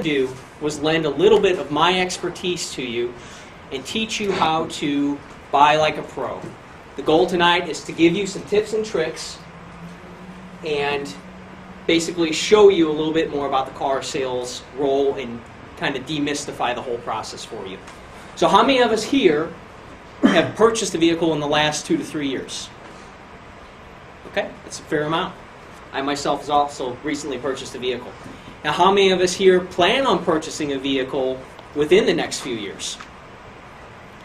do was lend a little bit of my expertise to you and teach you how to buy like a pro. The goal tonight is to give you some tips and tricks and basically show you a little bit more about the car sales role and kind of demystify the whole process for you. So how many of us here have purchased a vehicle in the last 2 to 3 years? Okay, that's a fair amount. I myself has also recently purchased a vehicle. Now, how many of us here plan on purchasing a vehicle within the next few years?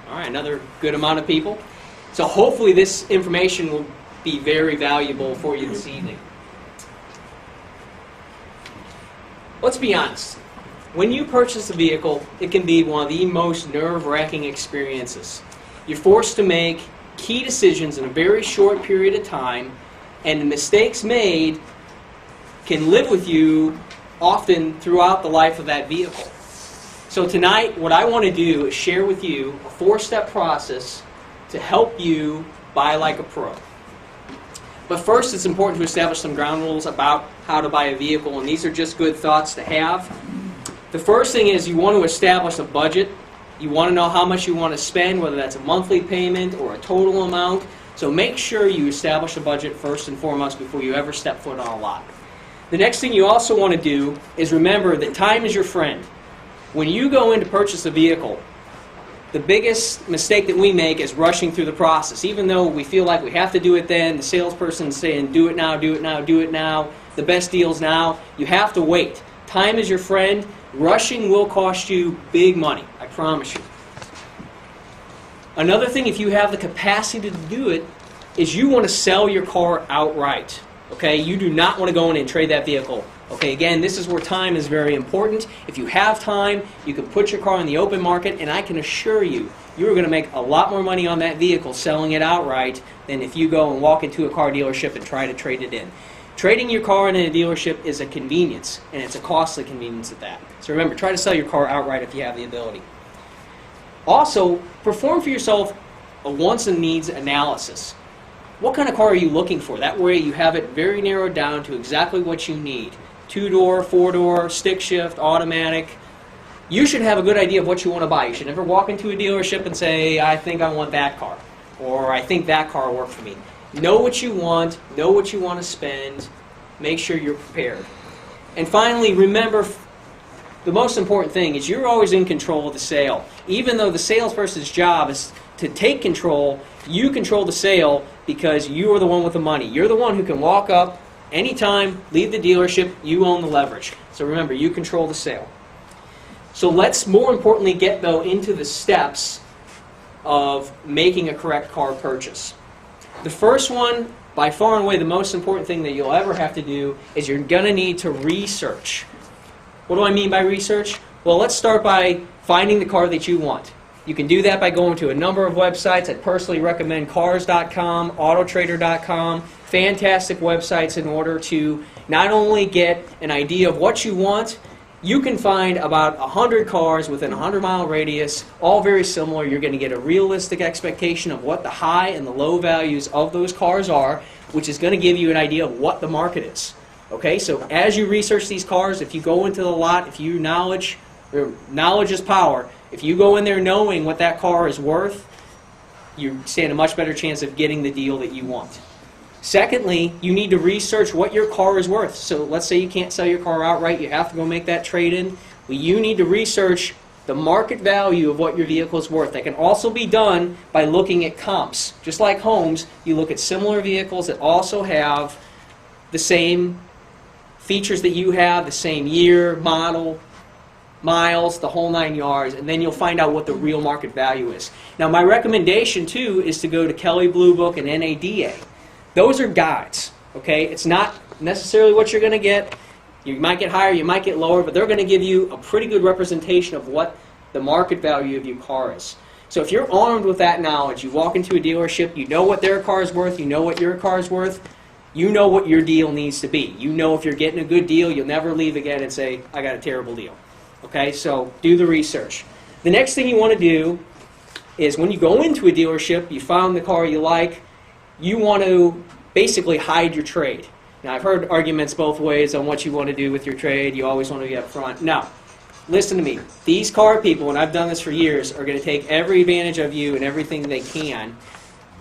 All right, another good amount of people. So hopefully this information will be very valuable for you this evening. Let's be honest. When you purchase a vehicle, it can be one of the most nerve-wracking experiences. You're forced to make key decisions in a very short period of time, and the mistakes made can live with you often throughout the life of that vehicle. So tonight, what I want to do is share with you a 4-step process to help you buy like a pro. But first, it's important to establish some ground rules about how to buy a vehicle, and these are just good thoughts to have. The first thing is you want to establish a budget. You want to know how much you want to spend, whether that's a monthly payment or a total amount. So make sure you establish a budget first and foremost before you ever step foot on a lot. The next thing you also want to do is remember that time is your friend. When you go in to purchase a vehicle, the biggest mistake that we make is rushing through the process. Even though we feel like we have to do it then, the salesperson's saying, do it now, do it now, do it now, the best deal's now. You have to wait. Time is your friend. Rushing will cost you big money, I promise you. Another thing, if you have the capacity to do it, is you want to sell your car outright. Okay, you do not want to go in and trade that vehicle. Okay, again, this is where time is very important. If you have time, you can put your car in the open market, and I can assure you, you're going to make a lot more money on that vehicle selling it outright than if you go and walk into a car dealership and try to trade it in. Trading your car in a dealership is a convenience, and it's a costly convenience at that. So remember, try to sell your car outright if you have the ability. Also, perform for yourself a wants and needs analysis. What kind of car are you looking for? That way you have it very narrowed down to exactly what you need. 2-door, 4-door, stick shift, automatic. You should have a good idea of what you want to buy. You should never walk into a dealership and say, I think I want that car, or I think that car will work for me. Know what you want to spend, make sure you're prepared. And finally, remember, the most important thing is you're always in control of the sale. Even though the salesperson's job is to take control, you control the sale because you are the one with the money. You're the one who can walk up anytime, leave the dealership, you own the leverage. So remember, you control the sale. So let's more importantly get, though, into the steps of making a correct car purchase. The first one, by far and away the most important thing that you'll ever have to do, is you're going to need to research. What do I mean by research? Well, let's start by finding the car that you want. You can do that by going to a number of websites. I'd personally recommend cars.com, autotrader.com, fantastic websites in order to not only get an idea of what you want. You can find about 100 cars within a 100-mile radius, all very similar. You're going to get a realistic expectation of what the high and the low values of those cars are, which is going to give you an idea of what the market is. Okay, so as you research these cars, if you go into the lot, if you knowledge is power, if you go in there knowing what that car is worth, you stand a much better chance of getting the deal that you want. Secondly, you need to research what your car is worth. So let's say you can't sell your car outright, you have to go make that trade-in. Well, you need to research the market value of what your vehicle is worth. That can also be done by looking at comps. Just like homes, you look at similar vehicles that also have the same features that you have, the same year, model, miles, the whole 9 yards, and then you'll find out what the real market value is. Now, my recommendation, too, is to go to Kelley Blue Book and NADA. Those are guides, okay? It's not necessarily what you're going to get. You might get higher, you might get lower, but they're going to give you a pretty good representation of what the market value of your car is. So if you're armed with that knowledge, you walk into a dealership, you know what their car is worth, you know what your car is worth, you know what your deal needs to be. You know if you're getting a good deal, you'll never leave again and say, I got a terrible deal. Okay, so do the research. The next thing you want to do is when you go into a dealership, you found the car you like, you want to basically hide your trade. Now, I've heard arguments both ways on what you want to do with your trade. You always want to be up front. No. listen to me. These car people, and I've done this for years, are going to take every advantage of you and everything they can.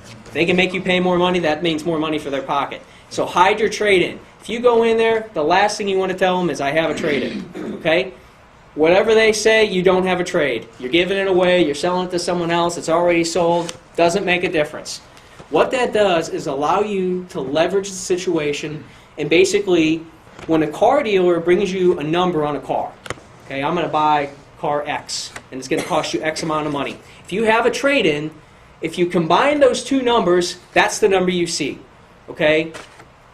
If they can make you pay more money, that means more money for their pocket. So hide your trade-in. If you go in there, the last thing you want to tell them is, I have a trade-in. Okay? Whatever they say, you don't have a trade. You're giving it away, you're selling it to someone else, it's already sold, doesn't make a difference. What that does is allow you to leverage the situation, and basically, when a car dealer brings you a number on a car, okay, I'm going to buy car X, and it's going to cost you X amount of money. If you have a trade-in, if you combine those two numbers, that's the number you see. Okay?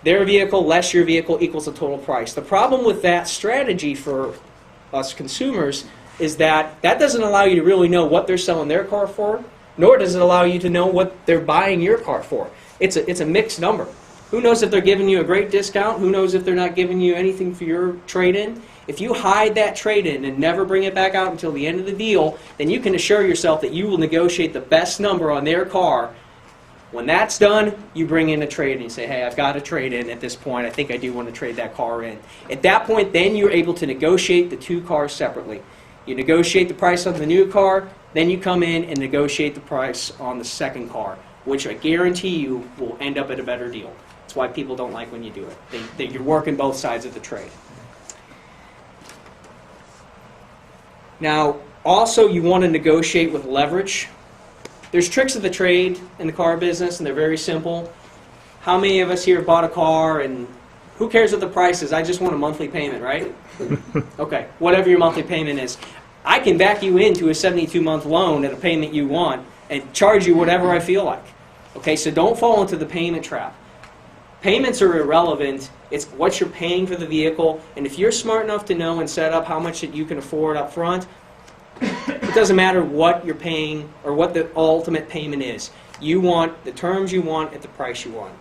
Their vehicle less your vehicle equals the total price. The problem with that strategy for us consumers is that that doesn't allow you to really know what they're selling their car for, nor does it allow you to know what they're buying your car for. It's a mixed number. Who knows if they're giving you a great discount? Who knows if they're not giving you anything for your trade-in? If you hide that trade-in and never bring it back out until the end of the deal, then you can assure yourself that you will negotiate the best number on their car. When that's done, you bring in a trade-in. You say, hey, I've got a trade-in at this point. I think I do want to trade that car in. At that point, then you're able to negotiate the two cars separately. You negotiate the price on the new car, then you come in and negotiate the price on the second car, which I guarantee you will end up at a better deal. That's why people don't like when you do it. You're working both sides of the trade. Now, also you want to negotiate with leverage. There's tricks of the trade in the car business, and they're very simple. How many of us here bought a car, and who cares what the price is? I just want a monthly payment, right? Okay, whatever your monthly payment is. I can back you into a 72-month loan at a payment you want and charge you whatever I feel like. Okay, so don't fall into the payment trap. Payments are irrelevant. It's what you're paying for the vehicle, and if you're smart enough to know and set up how much that you can afford up front, it doesn't matter what you're paying or what the ultimate payment is. You want the terms you want at the price you want.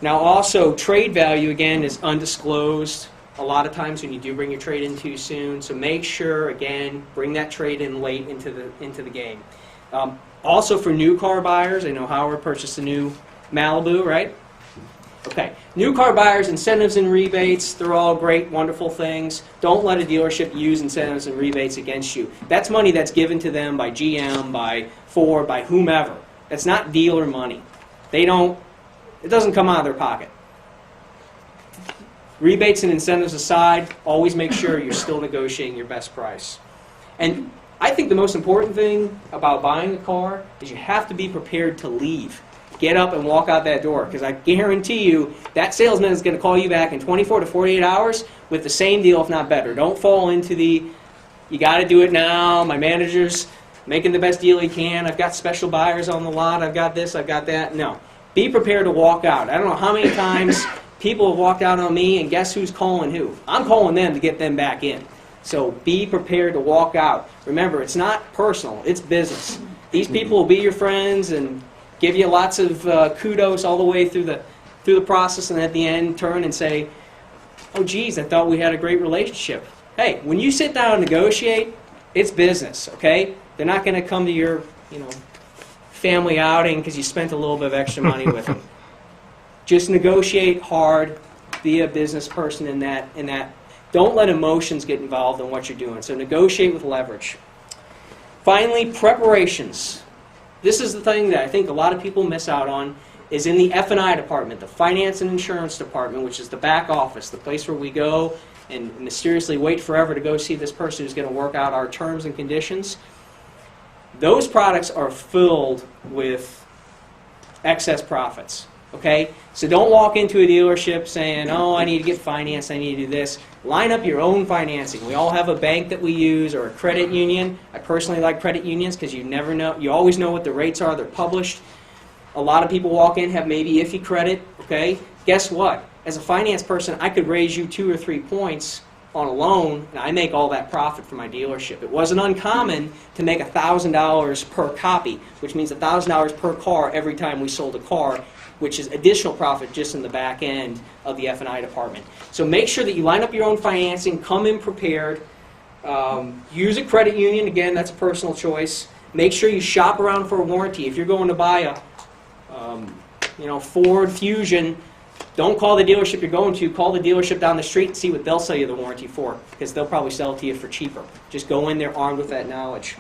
Now also, trade value, again, is undisclosed a lot of times when you do bring your trade in too soon. So make sure, again, bring that trade in late into the game. Also for new car buyers, I know Howard purchased a new Malibu, right? Okay, new car buyers, incentives and rebates, they're all great, wonderful things. Don't let a dealership use incentives and rebates against you. That's money that's given to them by GM, by Ford, by whomever. That's not dealer money. It doesn't come out of their pocket. Rebates and incentives aside, always make sure you're still negotiating your best price. And I think the most important thing about buying a car is you have to be prepared to leave. Get up and walk out that door, because I guarantee you that salesman is going to call you back in 24 to 48 hours with the same deal, if not better. Don't fall into you got to do it now, my manager's making the best deal he can, I've got special buyers on the lot, I've got this, I've got that. No. Be prepared to walk out. I don't know how many times people have walked out on me, and guess who's calling who? I'm calling them to get them back in. So be prepared to walk out. Remember, it's not personal, it's business. These people will be your friends and give you lots of kudos all the way through the process, and at the end turn and say, oh geez, I thought we had a great relationship. Hey, when you sit down and negotiate, it's business, okay? They're not going to come to your family outing because you spent a little bit of extra money with them. Just negotiate hard, be a business person in that. Don't let emotions get involved in what you're doing. So negotiate with leverage. Finally, preparations. This is the thing that I think a lot of people miss out on, is in the F&I department, the finance and insurance department, which is the back office, the place where we go and mysteriously wait forever to go see this person who's going to work out our terms and conditions. Those products are filled with excess profits. Okay? So don't walk into a dealership saying, oh, I need to get financed, I need to do this. Line up your own financing. We all have a bank that we use or a credit union. I personally like credit unions because you never know, you always know what the rates are, they're published. A lot of people walk in, have maybe iffy credit, okay? Guess what? As a finance person, I could raise you 2 or 3 points on a loan, and I make all that profit for my dealership. It wasn't uncommon to make $1,000 per copy, which means $1,000 per car every time we sold a car, which is additional profit just in the back end of the F&I department. So make sure that you line up your own financing, come in prepared, use a credit union, again, that's a personal choice. Make sure you shop around for a warranty. If you're going to buy a Ford Fusion, Don't call the dealership you're going to. Call the dealership down the street and see what they'll sell you the warranty for, because they'll probably sell it to you for cheaper. Just go in there armed with that knowledge.